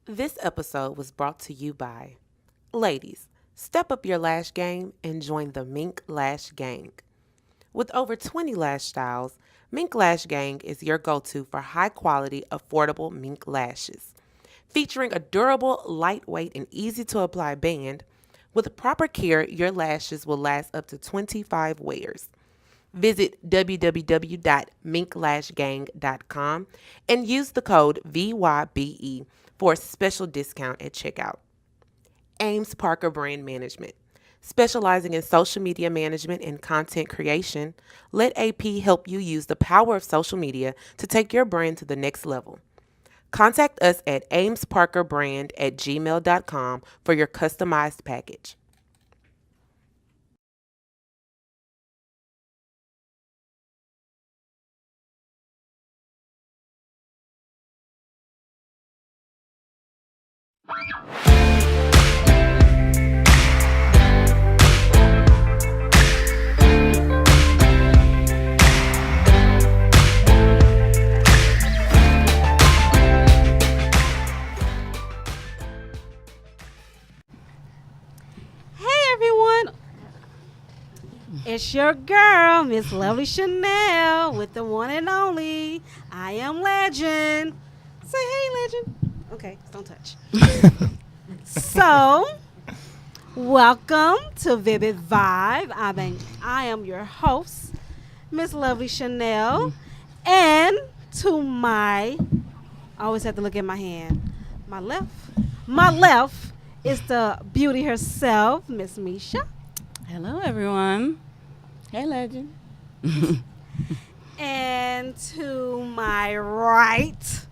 This episode was brought to you by ladies. Step up your lash game and join the Mink Lash Gang. With over 20 lash styles, Mink Lash Gang is your go-to for high-quality, affordable mink lashes. Featuring a durable, lightweight, and easy-to-apply band, with proper care, your lashes will last up to 25 wears. Visit www.minklashgang.com and use the code VYBE for a special discount at checkout. Ames Parker Brand Management. Specializing in social media management and content creation, let AP help you use the power of social media to take your brand to the next level. Contact us at amesparkerbrand@gmail.com for your customized package. Hey everyone, it's your girl, Miss Lovely Chanel, with the one and only I Am Legend. Say hey, Legend. Okay, don't touch. So, welcome to Vybe. I am your host, Miss Lovely Chanel, and to my, I always have to look at my hand. My left is the beauty herself, Miss Misha. Hello, everyone. Hey, Legend. And to my right,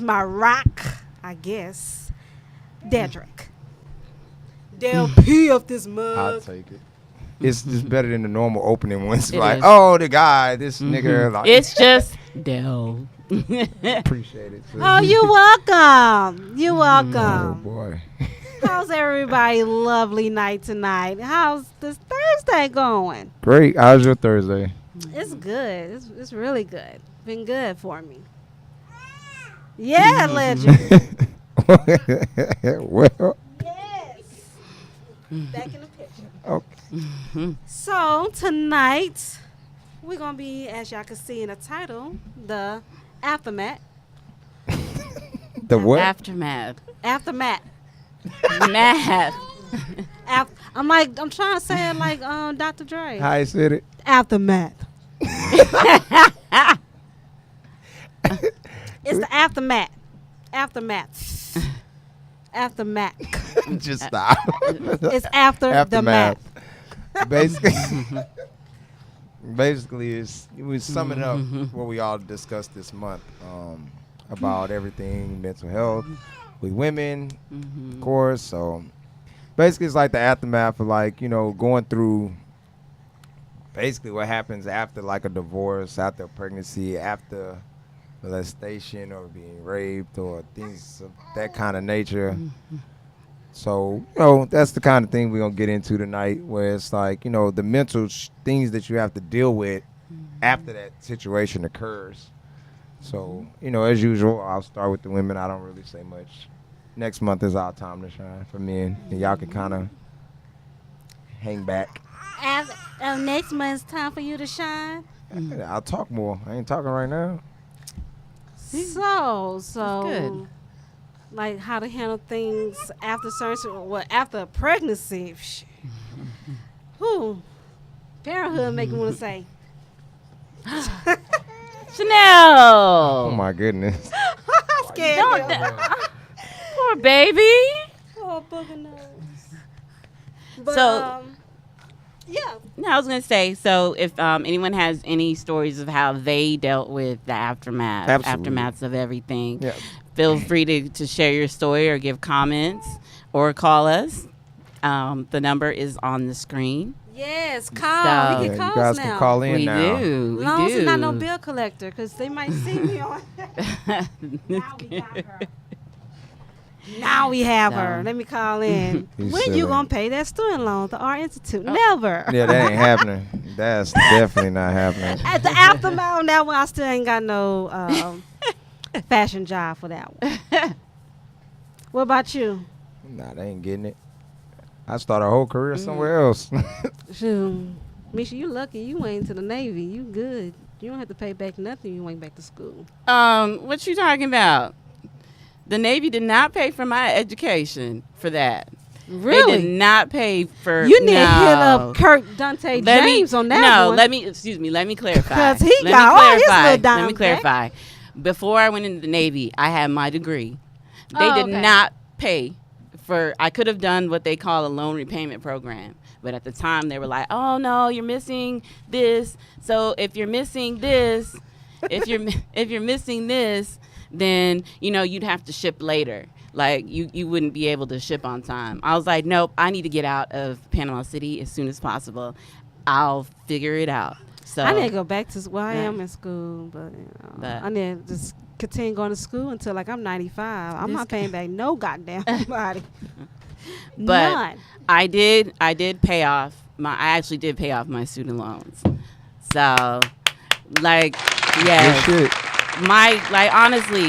my rock, I guess, Dedrick. Del P of this mug. I'll take it. It's just better than the normal opening ones. It Like, is. oh, the guy, this nigga. Like, It's just Dell. appreciate it. Too. Oh, you're welcome. You're Oh welcome. boy. How's everybody lovely night tonight? How's this Thursday going? Great. How's your Thursday? It's good. It's really good. Been good for me. Yeah, Legend. Well, Yes. Back in the picture. okay. So tonight we're gonna be, as y'all can see in the title, the aftermath. The what? Aftermath. Aftermath. Math. I'm trying to say it like Dr. Dre. How you said it? Aftermath. It's the aftermath. Aftermath. Aftermath. Just stop. It's after the math. Basically, we summing up what we all discussed this month about everything mental health with women, of course. So basically, it's like the aftermath of going through basically what happens after like a divorce, after a pregnancy, after molestation or being raped or things of that kind of nature. So, that's the kind of thing we're going to get into tonight, where it's like, the mental things that you have to deal with after that situation occurs. So, as usual, I'll start with the women. I don't really say much. Next month is our time to shine for men, and y'all can kind of hang back. Next month's time for you to shine. I'll talk more. I ain't talking right now. So good. like how to handle things after after a pregnancy. Whew. Parenthood make me want to say. Chanel. Oh, my goodness. I'm scared. Don't now. Poor baby. Oh, booger nose. But, So- yeah. No, I was going to say, so if anyone has any stories of how they dealt with the Absolutely. aftermaths of everything, Yeah. feel free to share your story or give comments or call us. The number is on the screen. Yes, call. So- We Yeah, get you calls guys now. can call in We now. do. We As long as do. it's not no bill collector, because they might see me on. Now we got her. Now we have her. So- Let me call in. You When silly. you gonna pay that student loan to our institute? Never. Yeah, that ain't happening. That's definitely not happening. At the aftermath on that one, I still ain't got no fashion job for that one. What about you? Nah, they ain't getting it. I started a whole career Mm. somewhere else. Shoot. Misha, you lucky you went into the Navy. You good. You don't have to pay back nothing. You went back to school. What you talking about? The Navy did not pay for my education for that. Really? They did not pay for. You need to hit no. up Kirk Dante James on that no, one. let me clarify. 'Cause he Let got me all his clarify. little dime Let me back. clarify. Before I went into the Navy, I had my degree. They Oh, did okay. not pay for. I could have done what they call a loan repayment program, but at the time they were like, "Oh no, you're missing this. So if you're missing this, if you're missing this, then you'd have to ship later." Like you wouldn't be able to ship on time. I was like, nope, I need to get out of Panama City as soon as possible. I'll figure it out. So I need to go back to school. I Yeah. am in school, but, But- I need to just continue going to school until like I'm 95. I'm This not paying back no goddamn body. But None. I did pay off I actually did pay off my student loans. So like Good yes. shit. Honestly,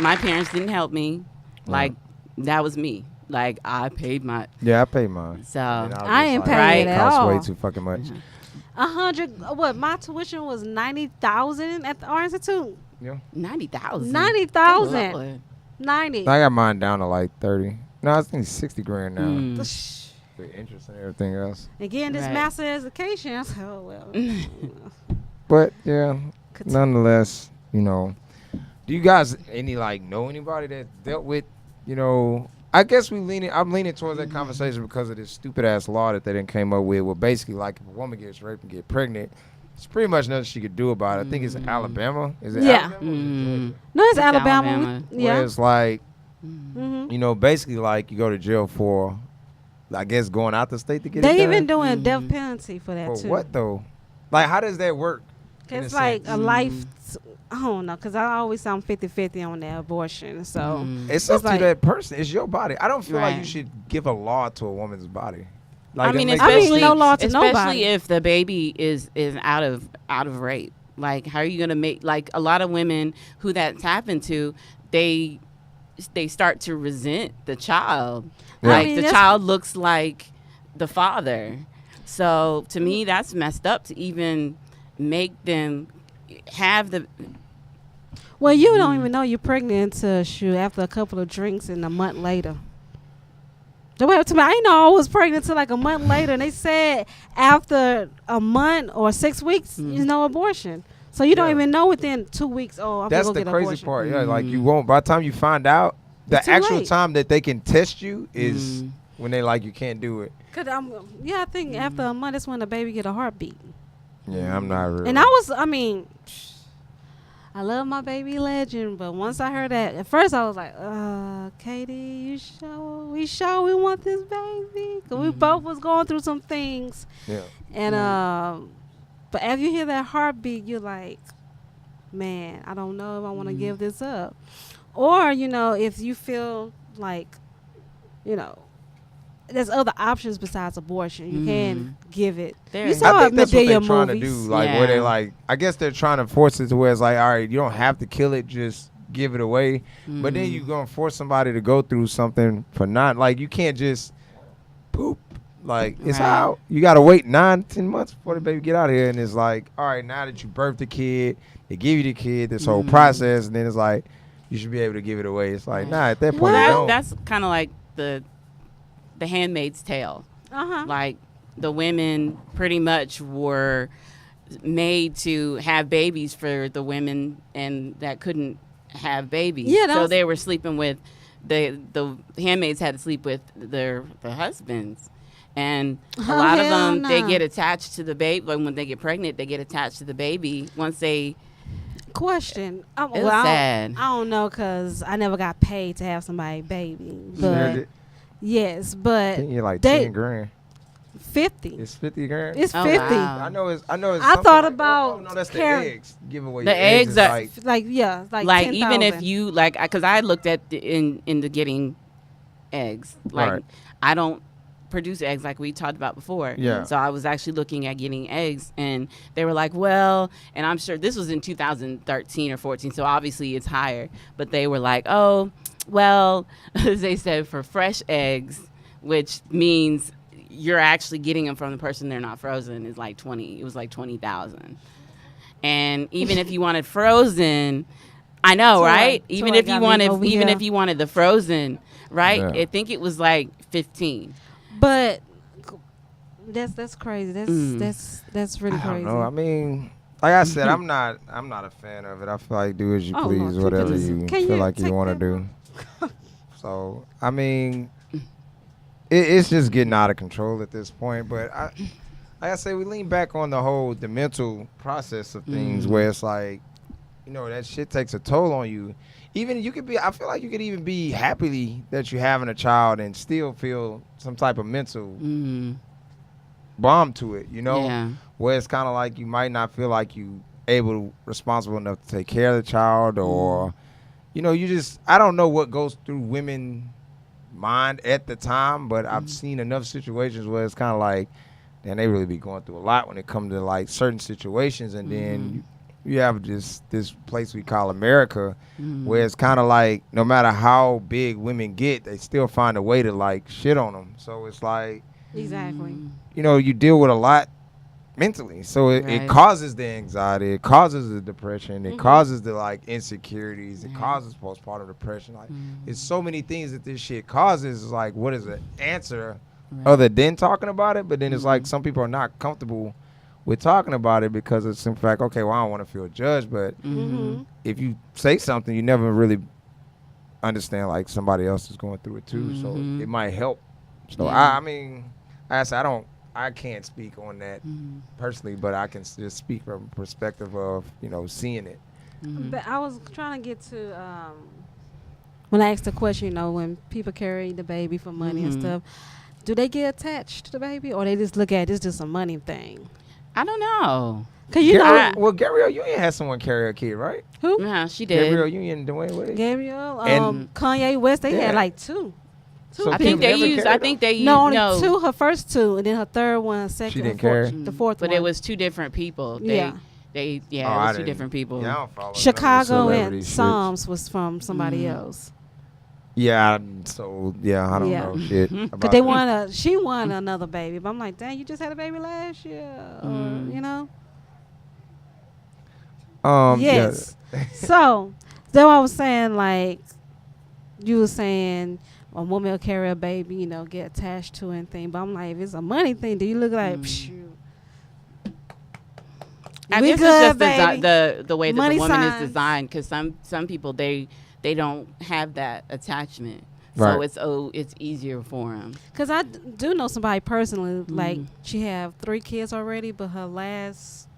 my parents didn't help me. Like that was me. Like I paid my Yeah, I paid mine. so And was I ain't just paying Right. it at cost all. way too fucking much. 100. What? My tuition was 90,000 at the Art Institute. Yeah. 90,000. 90,000. Lord. 90. I got mine down to like 30. No, I think 60 grand now. Mm. Shh. With interest and everything else. Again, this Right. master education. I said, oh well. But yeah, Continue. nonetheless, do you guys know anybody that dealt with, I guess I'm leaning towards that conversation because of this stupid ass law that they didn't came up with. Well, basically, like if a woman gets raped and get pregnant, it's pretty much nothing she could do about it. I think it's Alabama. Is it Yeah. Alabama? Or is it Georgia? No, it's It's Alabama. Alabama. Yeah. Where it's like, Mm-hmm. basically like you go to jail for, I guess, going out the state to get it They done. even doing Mhm. death penalty for that For too. what though? Like, how does that work? in It's a like sense? a life. I don't know, because I always sound 50-50 on that abortion. So Mm. It's up It's to like- that person. It's your body. I don't feel like you Right. should give a law to a woman's body. I that mean, makes especially no law to especially nobody. if the baby is out of rape. Like, how are you gonna make a lot of women who that's happened to? They start to resent the child. Yeah. I Like mean, the that's- child looks like the father. So to me, that's messed up to even make them have the. well, you don't even know you're pregnant until shoot after a couple of drinks and a month later. The way to me, I didn't know I was pregnant until like a month later, and they said after a month or 6 weeks, you know, abortion. So you don't Yeah. even know within 2 weeks. Oh, I'm That's gonna the go get crazy abortion. part. Yeah, like you won't. By the time you find out, the It's too actual late. time that they can test you is when they like you can't do it. Cause I think after a month, that's when the baby get a heartbeat. Yeah, I'm not really. And I love my baby legend, but once I heard that, at first I was like, Katie, we sure we want this baby? Cause we both was going through some things. Yeah. And, but after you hear that heartbeat, you're like, man, I don't know if I want to give this up. Or, if you feel like, there's other options besides abortion. You can give it. There You is. saw I think that's what Medea they're trying to movies. do. Like where they Yeah. like, I guess they're trying to force it to where it's like, all right, you don't have to kill it, just give it away. But then you're gonna force somebody to go through something for not like you can't just poop. Like it's Right. out. You gotta wait 9-10 months before the baby get out of here, and it's like, all right, now that you birthed the kid, they give you the kid, this whole process, and then it's like you should be able to give it away. It's like, nah, at that point, you don't. That's kind of like the Handmaid's Tale. Uh-huh. Like the women pretty much were made to have babies for the women and that couldn't have babies. Yeah, that so was- they were sleeping with the handmaids had to sleep with their husbands. And a Oh, lot of hell them, they nah. get attached to the baby. Like when they get pregnant, they get attached to the baby. Once they, Question. It was I sad. don't know because I never got paid to have somebody baby. Shared But it. yes, I but think you're like they- 10 grand. 50. It's 50 grand. It's Oh, 50. wow. I know it's. I something thought like- about Oh, no, that's the carrot- eggs. Give away The your eggs. eggs is are- like, Like even if 10,000. you because I looked at in the getting eggs. Like Right. I don't produce eggs like we talked about before. Yeah. So I was actually looking at getting eggs, and they were like, well, and I'm sure this was in 2013 or 14, so obviously it's higher. But they were like, oh, well, they said for fresh eggs, which means you're actually getting them from the person, they're not frozen, is like 20. It was like 20,000. And even if you wanted frozen, I know, So right? I- Even so I if you got me wanted, over even here. if you wanted the frozen, right? Yeah. I think it was like 15. But that's crazy. That's really I don't crazy. know. I mean, like I said, I'm not a fan of it. I feel like do as you Oh, please, Lord, you whatever just- you can feel you like you take want to that do. So I mean, it's just getting out of control at this point. But like I say, we lean back on the mental process of things, where it's like, you know, that shit takes a toll on you. Even you could be, I feel like you could even be happily that you're having a child and still feel some type of mental bomb to it, you know? Yeah. Where it's kind of like you might not feel like you responsible enough to take care of the child, or, you know, you just, I don't know what goes through women mind at the time, but I've seen enough situations where it's kind of like, man, they really be going through a lot when it comes to like certain situations, and then you have this place we call America, where it's kind of like no matter how big women get, they still find a way to like shit on them. So it's like, Exactly. you know, you deal with a lot mentally, so it Right. causes the anxiety, it causes the depression, it causes the like insecurities, it causes postpartum depression. Like it's so many things that this shit causes. It's like, what is the answer other than talking about it? But then it's like some people are not comfortable with talking about it because it's in fact, okay, well, I don't want to feel judged, but if you say something, you never really understand like somebody else is going through it too, so it might help. So I mean, I said, I can't speak on that personally, but I can just speak from a perspective of, you know, seeing it. But I was trying to get to when I asked the question, you know, when people carry the baby for money and stuff, do they get attached to the baby, or they just look at it, it's just a money thing? I don't know. Cause you know Well, Gabrielle Union had someone carry a kid, right? who? Yeah, she did. Gabrielle Union and Dwayne Wade. Gabriel, And- Kanye West. They Yeah. had like two. So I Kim think they never used. I carried think them? they used. No, only no, two. Her first two, and then her third one, second, didn't and fourth, carry? the fourth but one. it was two different people. They, Yeah. They, Oh, yeah, I it was two didn't- different people. Yeah, I don't follow none of the Chicago celebrity and shits. Psalms was from somebody else. Yeah, so yeah, I don't Yeah. know shit. Cause about they that. she won another baby, but I'm like, dang, you just had a baby last year, or you know? Yes. So then I was saying, like, you were saying a woman will carry a baby, you know, get attached to anything. But I'm like, if it's a money thing, do you look like, shoot. I We guess good, it's just baby. the way that Money the woman signs. is designed. Because some people they don't have that attachment, Right. so it's easier for them. Because I do know somebody personally, like, she have 3 kids already, but her last,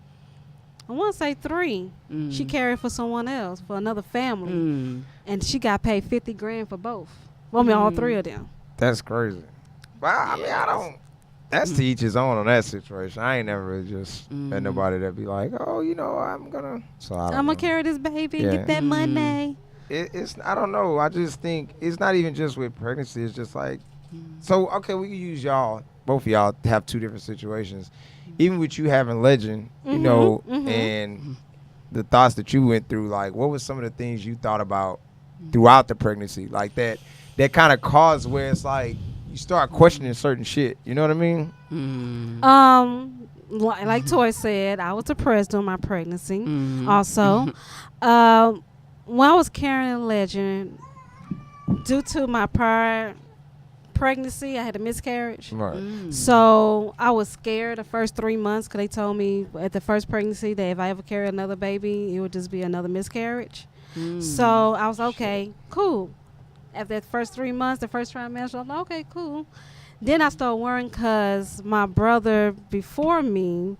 I want to say 3, she carried for someone else, for another family. And she got paid $50,000 for both. Well, I mean, all 3 of them. That's crazy. Well, I mean, I don't. That's to each his own on that situation. I ain't never really just met nobody that be like, oh, you know, I'm gonna. So I don't I'm know. going to carry this baby and Yeah. get that money. It's I don't know. I just think it's not even just with pregnancy. It's just like, so okay, we can use y'all, both of y'all have 2 different situations. Even with you having Legend, you know, and the thoughts that you went through, like what was some of the things you thought about throughout the pregnancy, like that kind of caused where it's like you start questioning certain shit. You know what I mean? Like Toy said, I was depressed during my pregnancy. Mm-hmm. Also, when I was carrying Legend, due to my prior pregnancy, I had a miscarriage. Right. So I was scared the first 3 months because they told me at the first pregnancy that if I ever carry another baby, it would just be another miscarriage. So I was okay, cool. After the first 3 months, the first trimester, I was like, okay, cool. Then I started worrying because my brother before me,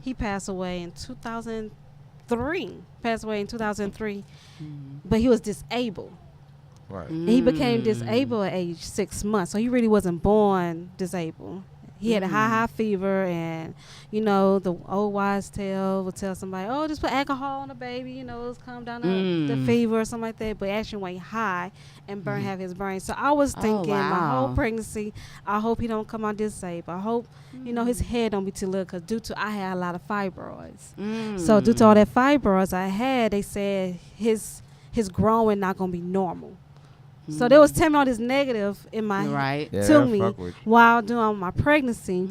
he passed away in 2003. But he was disabled. Right. And he became disabled at age 6 months. So he really wasn't born disabled. He had a high fever, and the old wives' tale would tell somebody, "Oh, just put alcohol on the baby, it's calm down the fever or something like that." But it actually went high and burned half his brain. So I was thinking my whole wow. pregnancy, I hope he don't come out disabled. I hope his head don't be too little, because due to I had a lot of fibroids. So due to all that fibroids I had, they said his growing not gonna be normal. So they was telling me all this negative in my Right. Yeah, to that'll me fuck with you. while doing my pregnancy.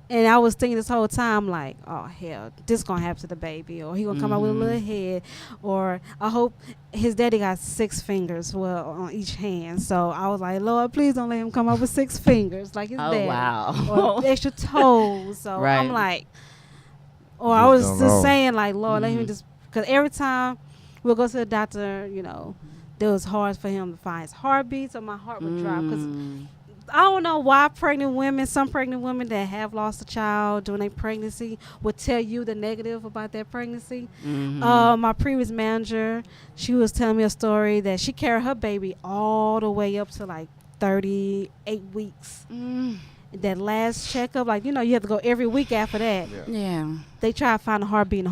And I was thinking this whole time, like, oh, hell, this going to happen to the baby. Or he going to come out with a little head. Or I hope his daddy got 6 fingers, well, on each hand. So I was like, Lord, please don't let him come out with 6 fingers like his Oh, daddy. wow. Or extra toes. So Right. I'm like, or Just I was don't just know. saying, like, Lord, let him just, because every time we'll go to the doctor, it was hard for him to find his heartbeat, so my heart would drop. Because I don't know why some pregnant women that have lost a child during their pregnancy would tell you the negative about their pregnancy. My previous manager, she was telling me a story that she carried her baby all the way up to like 38 weeks. That last checkup, like, you have to go every week after that. Yeah. They try to find a heartbeat.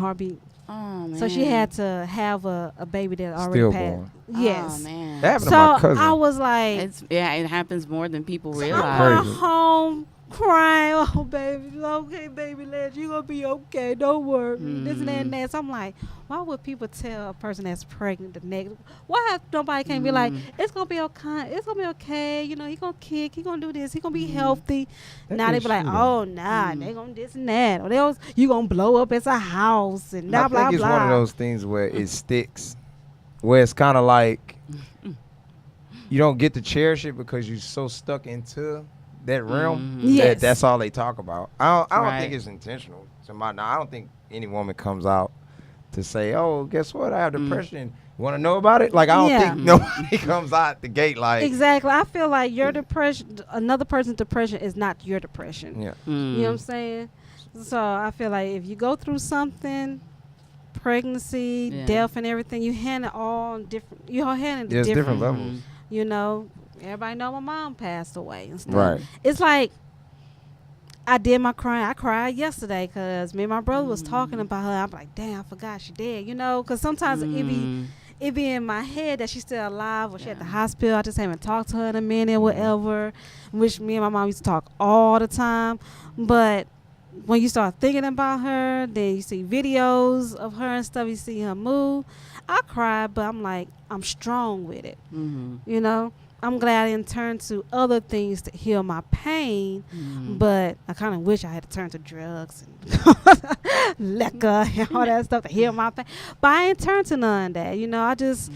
Oh, man. So she had to have a baby that already passed. Stillborn. Yes. Oh, man. That happened So to my cousin. I was like, It happens more than people I'm realize. going home crying. Oh, baby, okay, baby, you gonna be okay. Don't worry. This and that and that. So I'm like, why would people tell a person that's pregnant the negative? Why have nobody can't be like, it's gonna be okay. It's gonna be okay. He gonna kick. He gonna do this. He gonna be healthy. That Now they is be like, true, oh, nah, they gonna this and that. Or you gonna blow up as a house and blah I blah think it's blah. one of those things where it sticks, where it's kind of like you don't get to cherish it because you're so stuck into that realm. Yes. That's all they talk about. I don't Right. think it's intentional. I don't think any woman comes out to say, "Oh, guess what? I have depression. Want to know about it?" Like, I don't Yeah. think nobody comes out the gate like, Exactly. I feel like your depression, another person's depression is not your depression. yeah. You know what I'm saying? So I feel like if you go through something, pregnancy, Yeah. death, and everything, you handle all different. You all handle it There's different different. levels. You know, everybody know my mom passed away and stuff. Right. It's like I did my crying. I cried yesterday because me and my brother was talking about her. I'm like, damn, I forgot she dead. Because sometimes it be in my head that she's still alive or she at the hospital. I just haven't talked to her in a minute or whatever. Which me and my mom used to talk all the time. But when you start thinking about her, then you see videos of her and stuff, you see her move. I cried, but I'm like, I'm strong with it. I'm glad I didn't turn to other things to heal my pain, but I kind of wish I had to turn to drugs and liquor and all that stuff to heal my pain. But I ain't turned to none of that.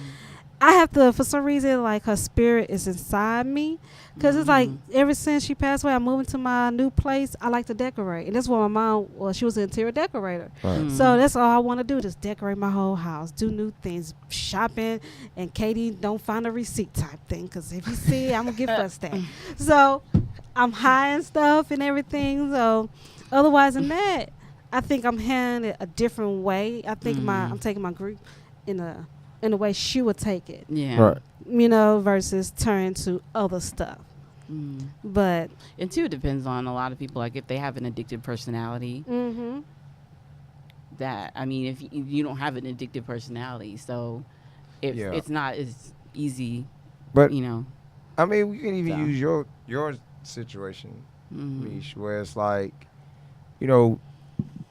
I have to, for some reason, like her spirit is inside me. Because it's like ever since she passed away, I moved into my new place. I like to decorate. And that's what my mom, she was an interior decorator. Right. So that's all I want to do, just decorate my whole house, do new things, shopping, and Katie don't find a receipt type thing. Because if you see it, I'm going to get fussed at. So I'm high and stuff and everything. So otherwise than that, I think I'm handling it a different way. I think I'm taking my grief in the way she would take it. Yeah. Right. Versus turn to other stuff. But And too, it depends on a lot of people. Like if they have an addictive personality, that I mean, if you don't have an addictive personality, so if it's not as easy, But I mean, we can even So. use your situation, Mish, where it's like,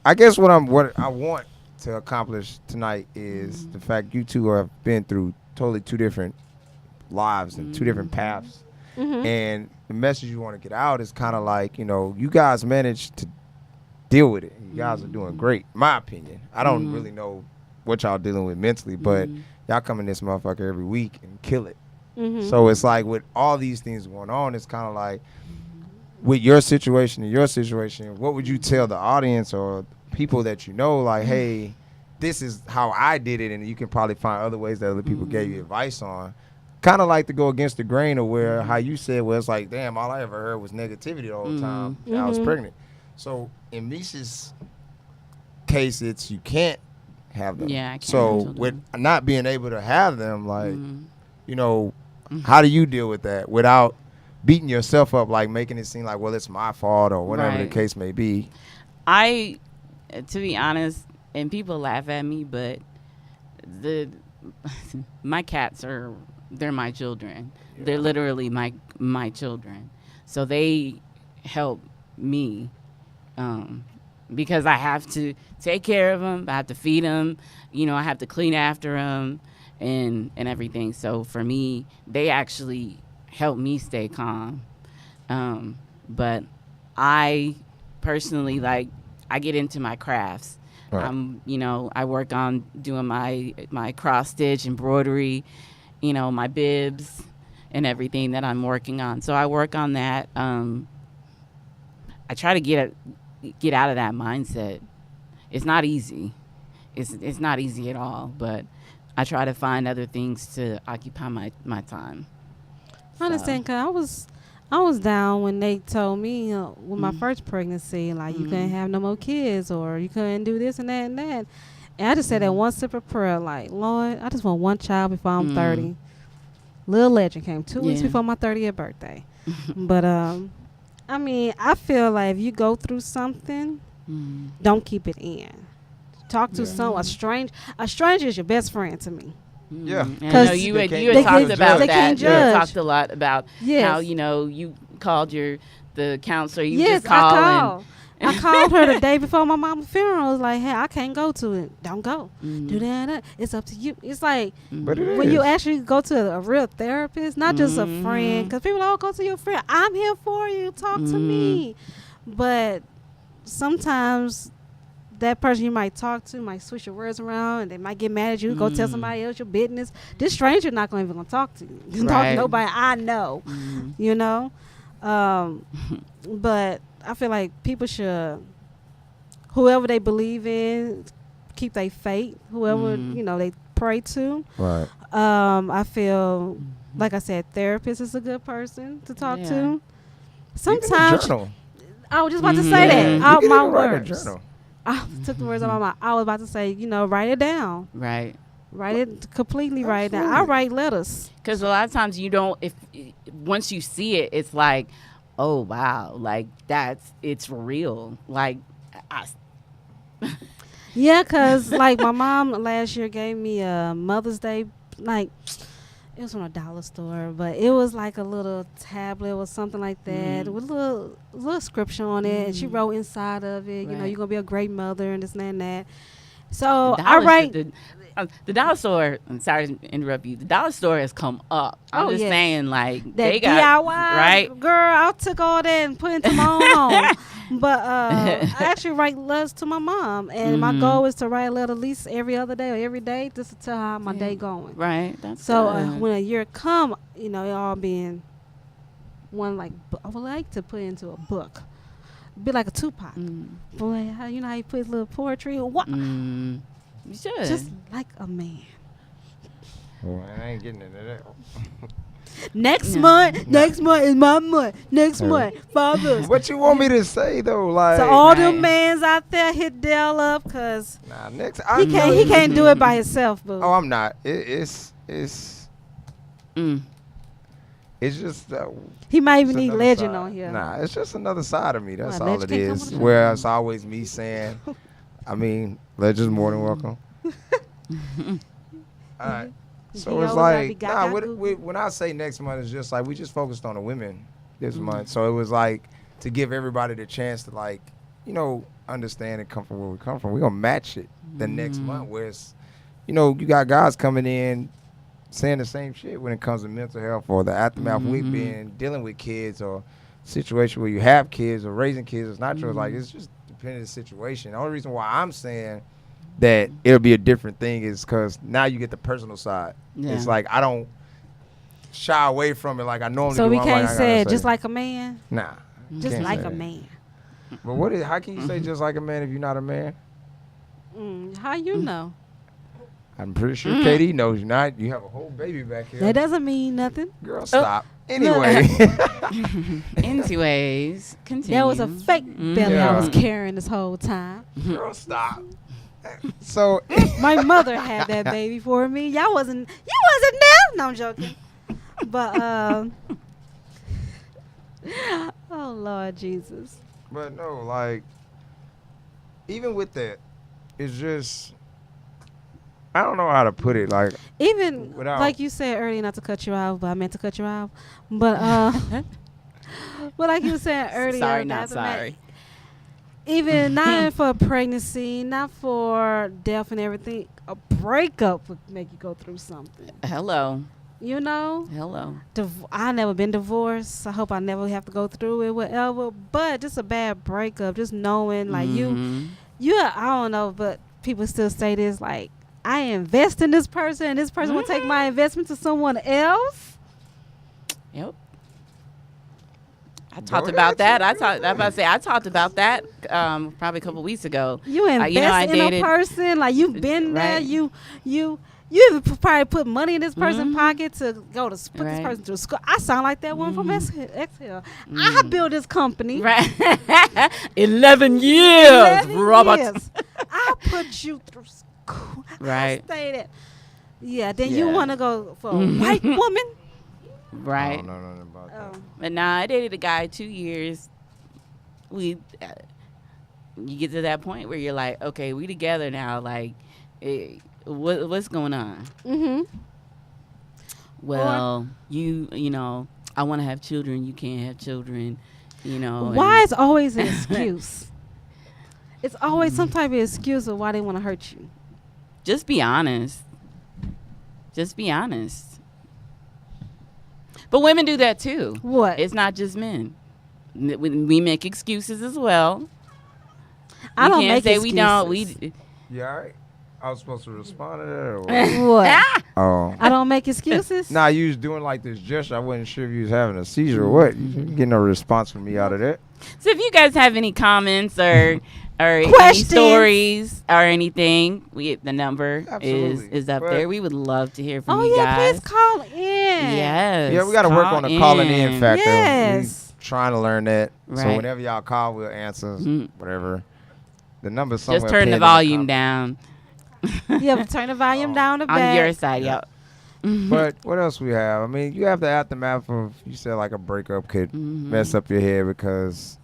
I guess what I want to accomplish tonight is the fact you two have been through totally 2 different lives and 2 different paths. And the message you want to get out is kind of like, you guys managed to deal with it. You guys are doing great, in my opinion. I don't really know what y'all dealing with mentally, but y'all come in this motherfucker every week and kill it. So it's like with all these things going on, it's kind of like with your situation and your situation, what would you tell the audience or people that like, hey, this is how I did it, and you can probably find other ways that other people gave you advice on. Kind of like to go against the grain of where how you said, well, it's like, damn, all I ever heard was negativity the whole time. And I was pregnant. So in Misha's case, it's you can't have them. Yeah, I can't So handle them. with not being able to have them, like, how do you deal with that without beating yourself up, like making it seem like, well, it's my fault or whatever the Right. case may be. To be honest, and people laugh at me, but the my cats they're my children. They're literally my children. So they help me because I have to take care of them. I have to feed them. I have to clean after them and everything. So for me, they actually help me stay calm. But I personally I get into my crafts. Right. I work on doing my cross stitch embroidery, my bibs and everything that I'm working on. So I work on that. I try to get out of that mindset. It's not easy. It's not easy at all, but I try to find other things to occupy my time. I understand, cause I was down when they told me with my first pregnancy, like you couldn't have no more kids or you couldn't do this and that and that. And I just said that one simple prayer, like, Lord, I just want one child before I'm 30. Little Legend came 2 weeks before my 30th birthday. But I mean, I feel like if you go through something, don't keep it in. Talk to a stranger. A stranger is your best friend to me. Yeah. I know you had talked about they that. can't You had judge. talked a lot about how you called the counselor. You Yes, just call I called. I called her the day before my mom's funeral. I was like, hey, I can't go to it. Don't go. Do that. It's up to you. It's like But it when is. you actually go to a real therapist, not just a friend. Because people go to your friend. I'm here for you. Talk to me. But sometimes that person you might talk to might switch your words around and they might get mad at you. Go tell somebody else your business. This stranger not even going to talk to you. Talk to nobody I know. But I feel like people should, whoever they believe in, keep their faith. Whoever they pray to. Right. I feel like I said, therapist is a good person to talk to. Sometimes Journal. I was just about to say that out You my can write a words. journal. I took the words out of my mouth. I was about to say, write it down. Right. Write it completely. Write it down. I write letters. Because a lot of times you don't. If once you see it, it's like, oh wow, like it's real. Like, Yeah, because like my mom last year gave me a Mother's Day, like it was from a dollar store, but it was like a little tablet or something like that with a little scripture on it. And she wrote inside of it, you're going to be a great mother and this and that. So I write. The dollar store. I'm sorry to interrupt you. The dollar store has come up. I'm just saying, like that they got DIY, right. Girl, I took all that and put it into my own home. But I actually write letters to my mom, and my goal is to write a letter at least every other day or every day, just to tell her how my day going. Right. That's so good. when a year come, it all being one like I would like to put into a book, be like a Tupac. Boy, how how you put his little poetry or what? You should. Just like a man. Well, I ain't getting into that. Next month is my month. Next month, fathers. What you want me to say though? Like, So all them mans out there hit Dell up because next he can't do it by himself, boo. Oh, I'm not. It's just he might even it's need another Legend side. on here. Nah, it's just another side of me. That's Well, all Legend it can't come is. on the show. Where it's always me saying, I mean, Legend's more than welcome. All right. So He it's always like, gotta be gaga. when I say next month, it's just like we just focused on the women this month. So it was like to give everybody the chance to understand and come from where we come from. We're going to match it the next month where it's, you got guys coming in saying the same shit when it comes to mental health or the aftermath week being dealing with kids or situation where you have kids or raising kids. It's not yours. Like, it's just depending on the situation. The only reason why I'm saying that it'll be a different thing is because now you get the personal side. Yeah. It's like I don't shy away from it like I normally do. So we I'm can't like, I say gotta it just like a man. Nah. Just can't like say a that. man. But how can you say just like a man if you're not a man? How you know? I'm pretty sure KD knows you're not. You have a whole baby back here. That doesn't mean nothing. Girl, stop. Anyway. Anyways, continue. That was a fake belly I was carrying this whole time. Girl, stop. So My mother had that baby for me. You wasn't there. No, I'm joking. But Oh Lord Jesus. But no, like even with that, it's just I don't know how to put it. Like Even without like you said earlier, not to cut you off, but I meant to cut you off. But but like you were saying earlier, Sorry, not that's a ma- sorry. even not for pregnancy, not for death and everything, a breakup would make you go through something. Hello. You know, Hello. I never been divorced. I hope I never have to go through it, whatever. But just a bad breakup, just knowing like Mhm. I don't know, but people still say this like I invest in this person, and this person will take my investment to someone else. Yep. I talked about that. I talked about that probably a couple weeks ago. You invest I in dated- a person, like you've been there. Right. You even probably put money in this person's pocket to go to put this Right. person through school. I sound like that one from Exhale. I built this company. Right. 11 years, 11 Robert. years. I put you through school. Right. I stayed at. Yeah. Then you Yeah. want to go for a white woman? I Right. don't know nothing about that. Oh. But nah, I dated a guy 2 years. You get to that point where you're like, okay, we together now. Like, what's going on? Mm-hmm. Well, you know, I want to have children. You can't have children. You know. Why is always an excuse? It's always some type of excuse of why they want to hurt you. Just be honest. Just be honest. But women do that too. What? It's not just men. We make excuses as well. I We don't can't make say excuses. we don't. We Yeah, all right. I was supposed to respond to that. Or what? What? Oh. I don't make excuses. Nah, you was doing like this gesture. I wasn't sure if you was having a seizure or what. You didn't get no response from me out of that. So if you guys have any comments or any Questions. stories or anything, the number Absolutely. is up But- there. We would love to hear from Oh you yeah, guys. please call in. Yes. Yeah, we got to work on the calling in factor. Yes. We trying to learn that. So Right. whenever y'all call, we'll answer. Mhm. Whatever. The number's somewhere. Just turn pinned the in volume comments. down. Yeah, turn the volume down a bit. On your side, Yeah. yeah. But what else we have? I mean, you have the aftermath of, you said like a breakup could mess up your head because,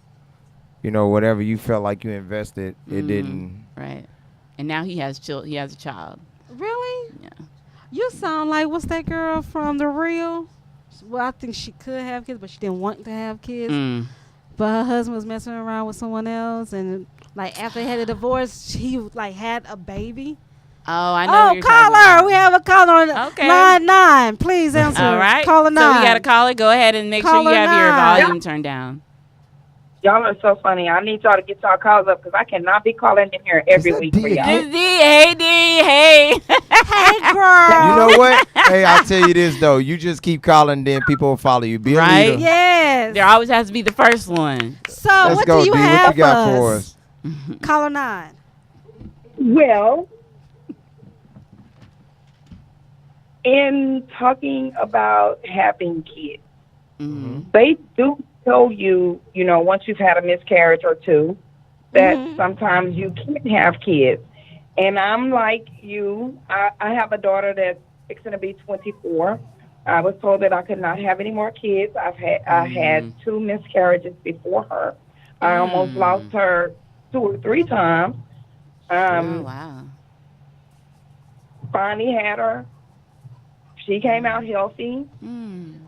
you know, whatever you felt like you invested, it didn't. Right. And now he has he has a child. Really? Yeah. You sound like what's that girl from The Real? Well, I think she could have kids, but she didn't want to have kids. Mm. But her husband was messing around with someone else, and like after they had a divorce, she like had a baby. Oh, I know. what Oh, you're talking caller! about. We have a caller on Okay. line 9. Please answer. All right. Caller 9. So we got a caller. Go ahead and make sure Caller you have your 9. volume turned down. Y'all are so funny. I need y'all to get y'all calls up because I cannot be calling in here every that week for D? y'all. This D, hey D, hey. Hey, girl. You know what? Hey, I'll tell you this, though. You just keep calling, then people will follow you. Be a Right? leader. Yes. There always has to be the first one. So Let's what go, do you D. have What you got for us? Caller 9. Well, in talking about having kids, they do tell you, you know, once you've had a miscarriage or two, that sometimes you can't have kids. And I'm like you. I have a daughter that's fixing to be 24. I was told that I could not have any more kids. I had 2 miscarriages before her. I almost lost her 2 or 3 times. Oh, wow. Finally had her. She came out healthy.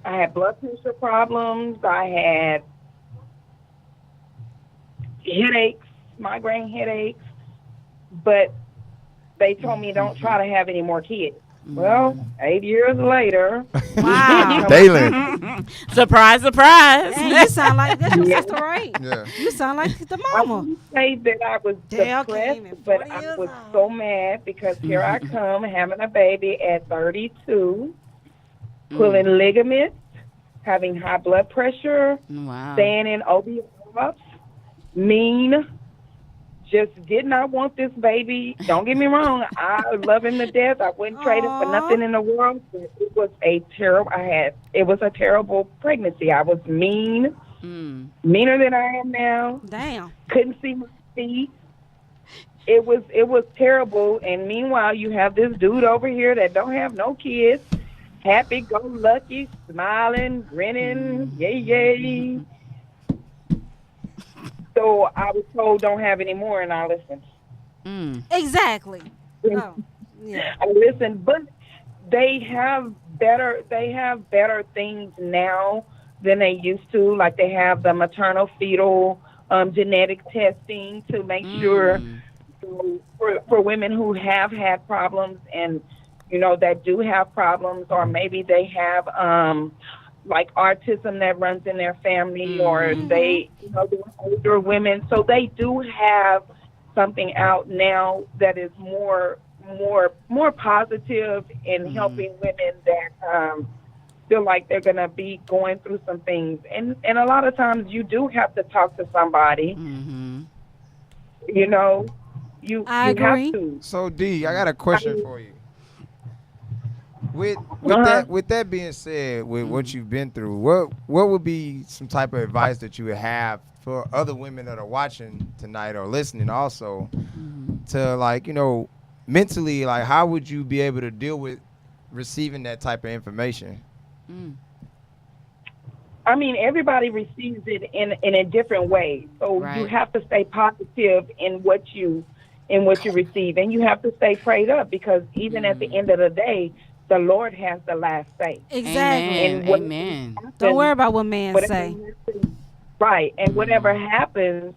I had blood pressure problems. I had headaches, migraine headaches. But they told me don't try to have any more kids. Well, 8 years later. Wow. Dalen. Surprise, surprise. Hey, you sound like that's your sister, right? Yeah. You sound like the I mama. wouldn't say that I was Dale came depressed, at but 40 I years was old. so mad because here I come having a baby at 32, pulling ligaments, having high blood pressure, Wow. staying in OB mean. Just did not want this baby. Don't get me wrong. I love him to death. I wouldn't trade him for nothing in the world. But it was a terrible. It was a terrible pregnancy. I was mean, meaner than I am now. Damn. Couldn't see my feet. It was terrible. And meanwhile, you have this dude over here that don't have no kids, happy go lucky, smiling, grinning, yay yay. until I was told don't have any more, and I listened. Exactly. Oh, yeah. I listened, but they have better things now than they used to. Like they have the maternal fetal genetic testing to make sure for women who have had problems and that do have problems, or maybe they have like autism that runs in their family, or they're older women, so they do have something out now that is more positive in helping women that feel like they're going to be going through some things, and a lot of times you do have to talk to somebody. you know I you have agree. to. So D, I got a I question mean, for you. With uh-huh. with that being said, with what you've been through, what would be some type of advice that you would have for other women that are watching tonight or listening also to, like, mentally, like, how would you be able to deal with receiving that type of information? I mean, everybody receives it in a different way. So you Right. have to stay positive in what you receive, and you have to stay prayed up, because even at the end of the day, the Lord has the last say. Exactly. Amen. And whatever Amen. Don't worry happens, about what men whatever say. happens, right, and whatever happens,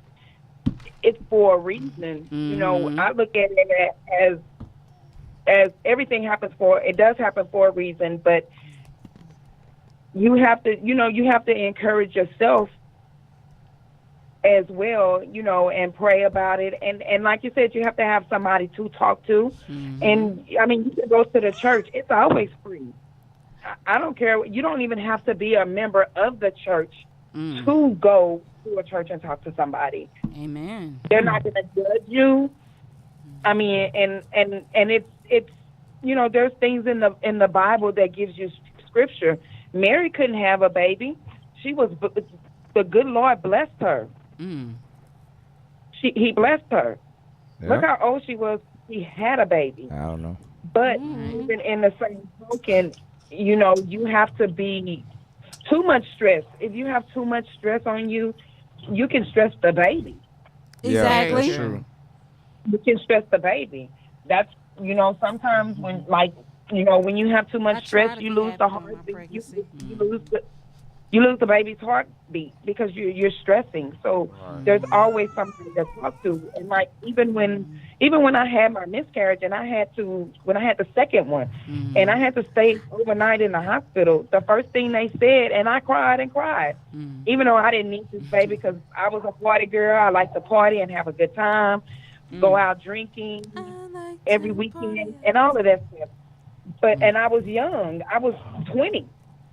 it's for a reason. I look at it as everything happens for it does happen for a reason, but you have to encourage yourself as well, and pray about it. And like you said, you have to have somebody to talk to. And I mean, you can go to the church. It's always free. I don't care. You don't even have to be a member of the church to go to a church and talk to somebody. Amen. They're not going to judge you. I mean, and it's there's things in the Bible that gives you scripture. Mary couldn't have a baby. The good Lord blessed her. He blessed her. Look Yeah. how old she was. She had a baby. I don't know. But even in the same token, you have to be too much stress. If you have too much stress on you, you can stress the baby. Yeah, Exactly. that's true. You can stress the baby. That's sometimes when you have too I much try stress, to you be lose happy the during my heartbeat. pregnancy. You lose the baby's heartbeat because you're stressing. So there's always somebody to talk to. And like even when I had my miscarriage, and when I had the second one, and I had to stay overnight in the hospital, the first thing they said, and I cried and cried, even though I didn't need this baby, because I was a party girl. I like to party and have a good time, go out drinking I like every to party. weekend, and all of that stuff. And I was young. I was 20.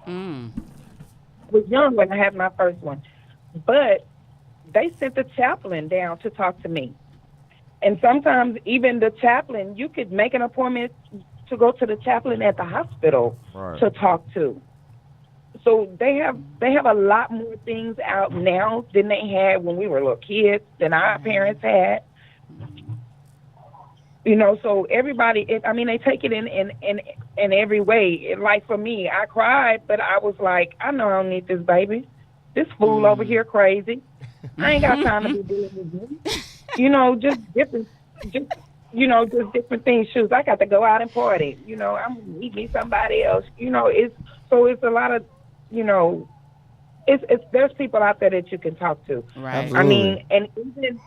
I was young when I had my first one. But they sent the chaplain down to talk to me. And sometimes even the chaplain, you could make an appointment to go to the chaplain at the hospital Right. to talk to. So they have a lot more things out now than they had when we were little kids, than our parents had. So everybody, they take it in every way. Like for me, I cried, but I was like, I know I don't need this baby. This fool over here crazy. I ain't got time to be dealing with him. Just different things. Shoes. I got to go out and party. I'm gonna meet me somebody else. It's a lot of, it's there's people out there that you can talk to. Right. I Absolutely. mean, and even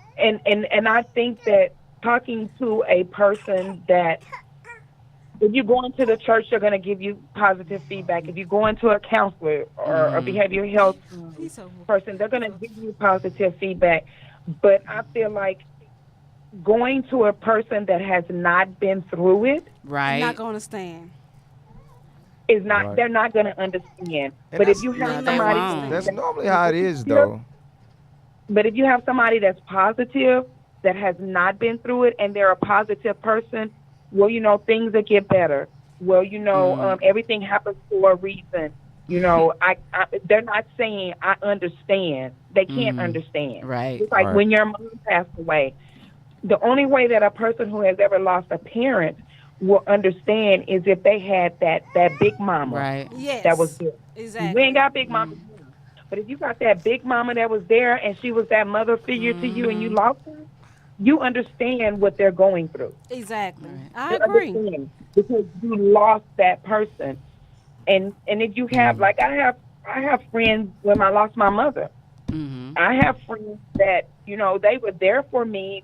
and I think that talking to a person that, if you go into the church, they're going to give you positive feedback. If you go into a counselor or a behavioral health He's so person, they're going to give you positive feedback. But I feel like going to a person that has not been through it Right. not gonna stand. is not. Right. They're not going to understand. And But if that's you have No, they somebody, won't. that's normally how it is, though. but if you have somebody that's positive, that has not been through it, and they're a positive person, well, things that get better. Well, everything happens for a reason. They're not saying I understand. They can't understand. Right. It's like Right. when your mom passed away. The only way that a person who has ever lost a parent will understand is if they had that big mama Right. Yes. that was there. Exactly. We ain't got big mamas now. But if you got that big mama that was there and she was that mother figure to you and you lost her, you understand what they're going through. Exactly. Right. I You agree. understand because you lost that person. And if you have like I have friends when I lost my mother. Mm-hmm. I have friends that, they were there for me.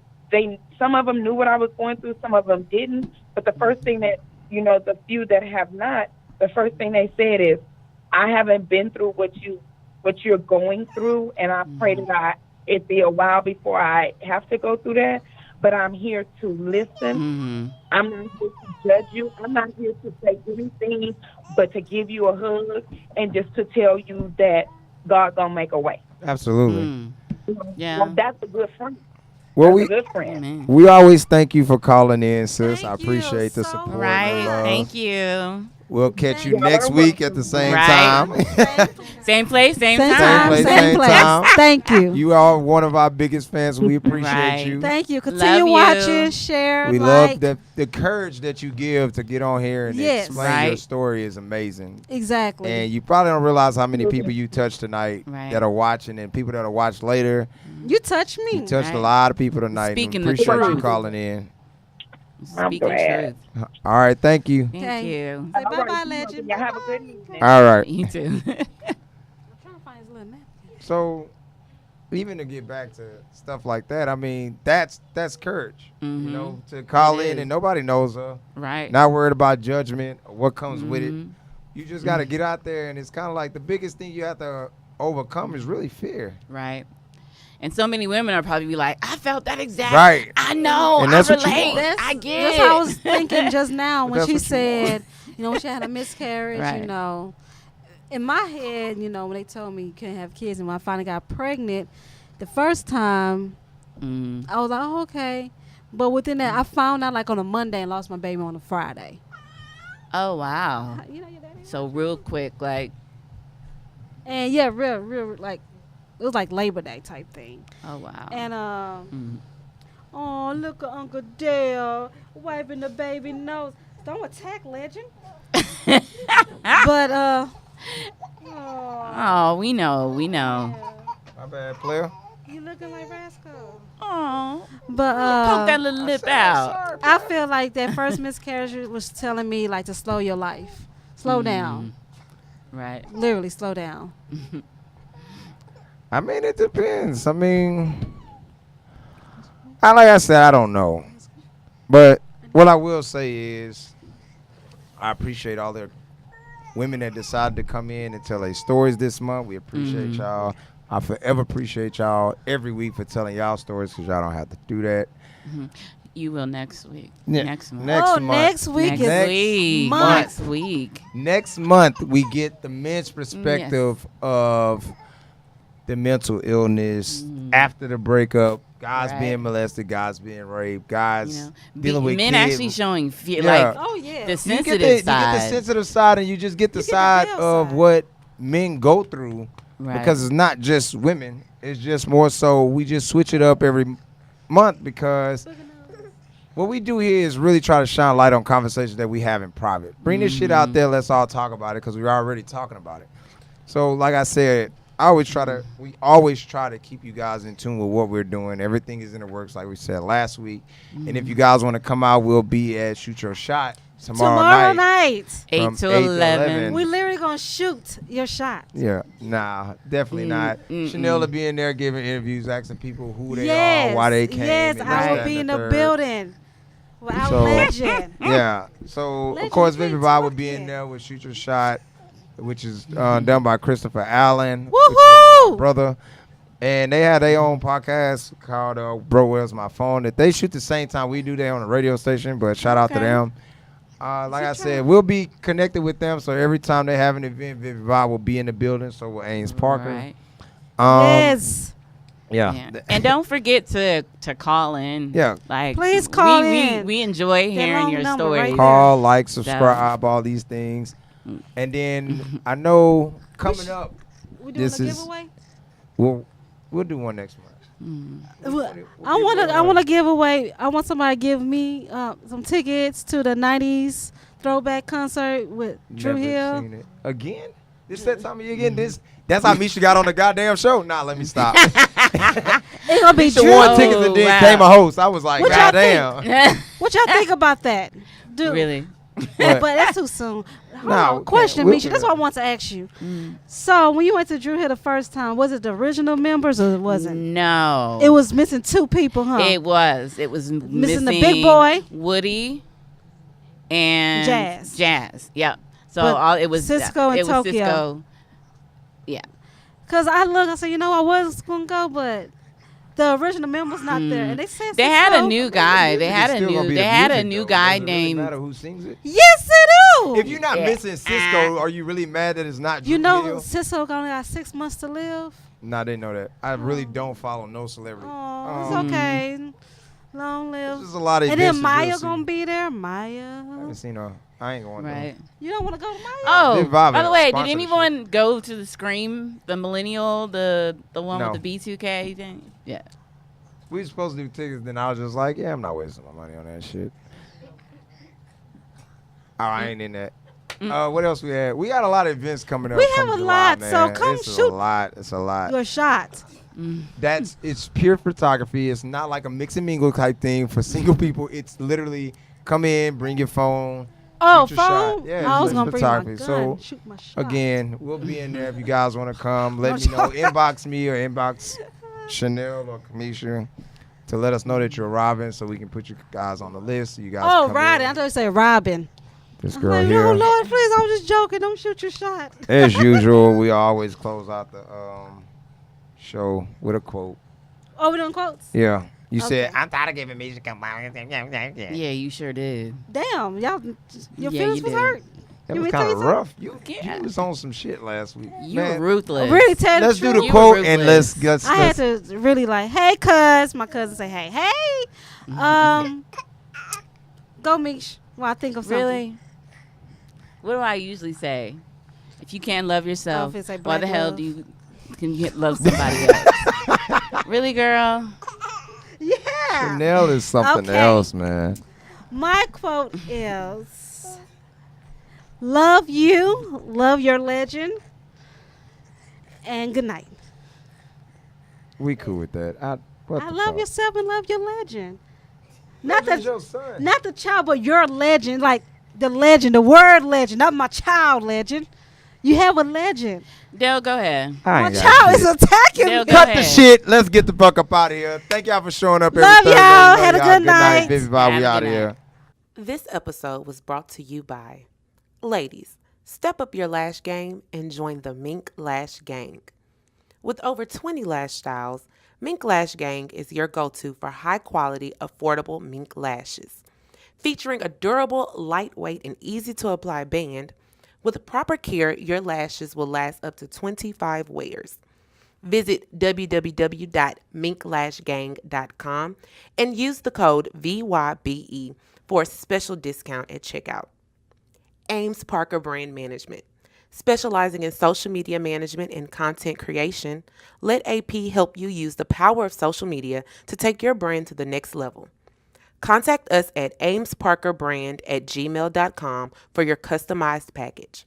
Some of them knew what I was going through, some of them didn't. But the first thing that, the few that have not, the first thing they said is, I haven't been through what you're going through, and I pray that it be a while before I have to go through that. But I'm here to listen. Mm-hmm. I'm not here to judge you. I'm not here to say anything but to give you a hug and just to tell you that God gonna make a way. Absolutely. Mm. Well, Yeah. that's a good friend. Well, That's a we good friend. Amen. we always thank you for calling in, sis. Thank I you appreciate the so support Right. and the love. Thank you. We'll catch you Y'all next are week at welcome. the same Right. time. Same place, same Same time. time, place, same same place. time. Thank you. You are one of our biggest fans. We appreciate Right. you. Thank you. Continue Love you. watching, share, We like. love the courage that you give to get on here and Yes. explain your Right. story is amazing. Exactly. And you probably don't realize how many people you touched tonight Right. that are watching and people that will watch later. You touch me. You touched a Right. lot of people tonight. Speaking and the appreciate you truth. calling in. I'm Speaking glad. truth. All right, thank you. Thank Okay. you. Say All bye right, bye, you legend. Y'all have a good Bye-bye. evening. All right. You too. I'm trying to find his little napkin. So, even to get back to stuff like that, I mean, that's courage. Mhm. You know, to call It in is. and nobody knows her. Right. Not worried about judgment or what comes with it. Mhm. You just got to get out there, and it's kind of like the biggest thing you have to overcome is really fear. Right. And so many women are probably be like, I felt that exact. Right. I know. And that's I what you relate. want. I get That's it. what I was thinking just now when That's she what you want. said, when she had a miscarriage, Right. In my head, when they told me you couldn't have kids and when I finally got pregnant, the first time, Mm. I was like, oh, okay. But within that, I found out like on a Monday and lost my baby on a Friday. Oh, wow. You know your daddy? So real quick, like, And yeah, real, like, it was like Labor Day type thing. oh, wow. And, Mm. oh, look at Uncle Dale wiping the baby nose. Don't attack, legend. But, oh, Oh, we know. My bad, player. you looking like Rascal. Oh, But, poke that little lip out. I feel like that first miscarriage was telling me, like, to slow your life. Slow Mm. down. Right. Literally, slow down. I mean, it depends. I mean, like I said, I don't know. But what I will say is I appreciate all the women that decided to come in and tell their stories this month. We appreciate Mhm. y'all. I forever appreciate y'all every week for telling y'all stories because y'all don't have to do that. You will next week. Yeah, Next month. next month. Next week Next is week. month. Next week. Next month, we get the men's perspective of the mental illness after the breakup. Guys Right. being molested, guys being raped, guys You know, dealing with men kids. actually showing fear, Yeah. like Oh, yeah. the You sensitive get the side. sensitive side, and you just get the You get the side male of side. what men go through Right. because it's not just women. It's just more so we just switch it up every month because what we do here is really try to shine light on conversations that we have in private. Bring this shit out there. Let's all talk about it because we're already talking about it. So, like I said, we always try to keep you guys in tune with what we're doing. Everything is in the works, like we said last week. And if you guys want to come out, we'll be at Shoot Your Shot tomorrow night. from 8 to 11. We literally going to shoot your shot. Yeah, nah, definitely not. Chanel will be in there giving interviews, asking people who they are, why they came. Yes, and I this, will that, be in and the third. building. With our So- legend. Yeah. So of Legend, course, you Baby can't Bob talk would be in yet. there with Shoot Your Shot, which is done by Christopher Allen, which is Woohoo! my brother. And they have their own podcast called Bro Where's My Phone that they shoot the same time we do. They on the radio station, but shout out to Okay. them. Like I said, we'll be connected with them. So every time they have an event, Baby Bob will be in the building. So will Ames Parker. Right. Yes. Yeah. And don't forget to call in. Yeah. Like Please call we, in. We enjoy hearing long your number stories. right Call, like, subscribe, all these things. And then I know coming up, We doing This a is- giveaway? we'll do one next month. I want to give away. I want somebody to give me some tickets to the '90s throwback concert with Drew Never Hill. seen it. Again? This that time of year again. This. That's how Misha got on the goddamn show. Nah, let me stop. It's gonna be Misha Drew. won tickets and then wow. came a host. I was like, What y'all goddamn. What y'all think about that? Dude, Really? but that's too soon. Hold Nah, on. we Question, can't- we'll Misha. That's figure what I it want to ask you. So when you went to Drew here the first time, was it the original members or it wasn't? No. It was missing 2 people, huh? It was. It was missing the big boy. Woody, and Jazz. Jazz. Yep. So But all it was Cisco and it was Tokyo. Cisco. Yeah. Cause I said, I was gonna go, but the original members not there, and they said They had a Cisco. new guy. They Music had is a still gonna new. be They the had a music, new though. guy Does it really named. matter who sings it? Yes, it do. If you're not Yeah. missing Cisco, are you really mad that it's not? You Drew know, Hill? Cisco only got 6 months to live. Nah, I didn't know that. I really don't follow no celebrity. Oh, it's okay. Long live. There's a lot of And then events that Maya you'll see. gonna be there. Maya. I haven't seen her. I ain't going Right. You don't want to go to Maya? Oh, Big Vybe by the way, did sponsored the anyone go to the Scream, the Millennial, the one No. with the B2K thing? Yeah. We were supposed to do tickets, then I was just like, yeah, I'm not wasting my money on that shit. Oh, I ain't in that. What else we had? We got a lot of events coming up. We come have a July, lot, so man. come It's shoot a lot. It's a lot. Your shot. It's pure photography. It's not like a mix and mingle type thing for single people. It's literally come in, bring your phone. Oh, shoot your shot. phone? Yeah, I was it's gonna bring my gun. photography. So, Shoot my shot. Again, we'll be in there if you guys want to come. Let No me know. joke. Inbox me or inbox Chanel or Kamisha to let us know that you're arriving so we can put you guys on the list. So you guys Oh, come Robin. in. I thought you said Robin. This I'm girl like, here. no, Lord, please. I was just joking. Don't shoot your shot. As usual, we always close out the show with a quote. Oh, we doing quotes? Yeah. You Okay. said, I'm tired of giving music. Yeah, you sure did. Damn, y'all, your Yeah, feelings you was did. hurt. That You was want me to tell kind you of something? rough. Yeah. You was on some shit last week. You Man, were ruthless. Really tell the let's do truth. the You quote were and ruthless. let's I had to really like, hey, cuz. My cousin say, hey. Go, Mish. Well, I think of something. Really? What do I usually say? If you can't love yourself, Oh, if it's like why black the hell love. do you love somebody else? Really, girl? Yeah. Chanel is something Okay. else, man. My quote is, love you, love your legend, and good night. We cool with that. I love yourself and love your legend. Not That's the, your son. not the child, but your legend, like the legend, the word legend, not my child legend. You have a legend. Dale, go ahead. I My ain't got child shit. is attacking Dale, me. go Cut ahead. the shit. Let's get the fuck up out of here. Thank y'all for showing up. Love every Thursday. y'all. Love Had a y'all. good night. Baby Vybe, we Have a out good of night. here. This episode was brought to you by Ladies. Step up your lash game and join the Mink Lash Gang. With over 20 lash styles, Mink Lash Gang is your go-to for high-quality, affordable mink lashes. Featuring a durable, lightweight, and easy-to-apply band, with proper care, your lashes will last up to 25 wears. Visit www.minklashgang.com and use the code VYBE for a special discount at checkout. Ames Parker Brand Management. Specializing in social media management and content creation, let AP help you use the power of social media to take your brand to the next level. Contact us at amesparkerbrand@gmail.com for your customized package.